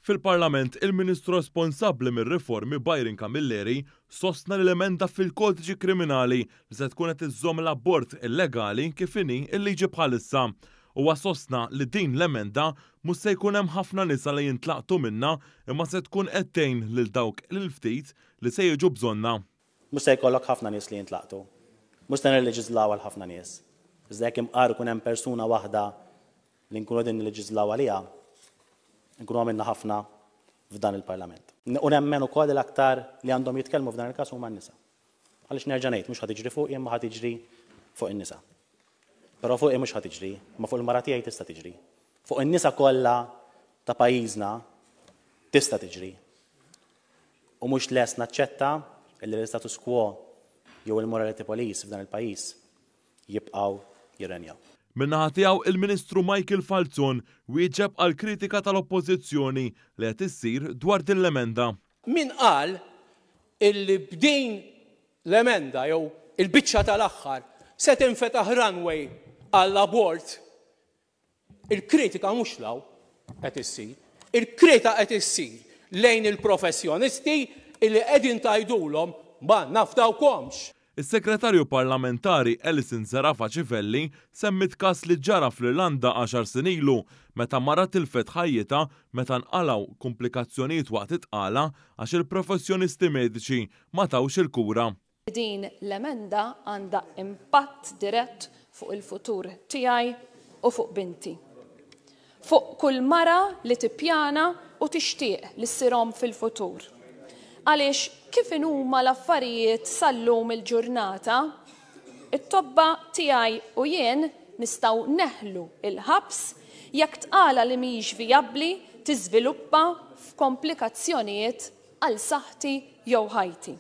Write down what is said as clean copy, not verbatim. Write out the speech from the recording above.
Fil-Parlament, il-Ministru responsabbli mir-riformi Byron Camilleri sostna l-emenda fil-kodiċi kriminali li se tkun qed iżżomm l-abort illegali kif inhi l-liġi bħalissa. Huwa sostna li din l-emenda mhux se jkun hemm ħafna nisa li jintlaqtu minnha imma se tkun qed tgħin lil dawk il-ftit li se jiġu bżonna. Mhux se jkollok ħafna nies li jintlaqtu. Mhux se nilleġislaw għal ħafna nies. Iżda jekk imqar ikun hemm persuna waħda li nkunu din nilleġislaw għaliha, nkunu għamilna ħafna f'dan il-Parlament. U nemmen ukoll l-aktar li għandhom jitkellmu f'dan il-każ huma n-nisa. Għaliex nerġa' ngħid mhux ħadd tiġri fuqi imma ħadd tiġri fuq in-nisa. Però fuqi mhux ħadd tiġri, imma fuq il-mara tiegħi tista' tiġri. Fuq in-nisa kollha ta' pajjiżna tista' tiġri. U mhux lest naċċetta li l-status quo jew il-morality police f'dan il-pajjiż jibqgħu jirrenjaw. Min-naħa tiegħu il-Ministru Michael Falzon wieġeb għal kritika tal-Oppożizzjoni li qed issir dwar din l-emenda. Min qal illi b'din l-emenda jew il-biċċa tal-aħħar se tinfetaħ runway għall-abort, il-kritika mhux law qed issir, il-kritika qed issir lejn il-professjonisti illi qegħdin tgħidulhom ma nafdawkomx. Is-Segretarju Parlamentari Alison Zarafa Cifelli semmit każ li ġara fl-Irlanda 10 sin ilu meta mara tilfet ħajjitha meta nqalgħu komplikazzjonijiet waqt itqala għax il-professjonisti mediċi ma tawx il-kura. Din l-emenda għandha impatt dirett fuq il-futur tiegħi u fuq binti. Fuq kull mara li tippjana u tixtieq li ssirhom fil-futur. Għaliex kif huma l-affarijiet sal-lum il-ġurnata, it-tobba tiegħi u jien nistgħu neħlu il-ħabs jekk tqala li mhix vijabbli tiżviluppa f'komplikazzjonijiet għal saħħti jew ħajti.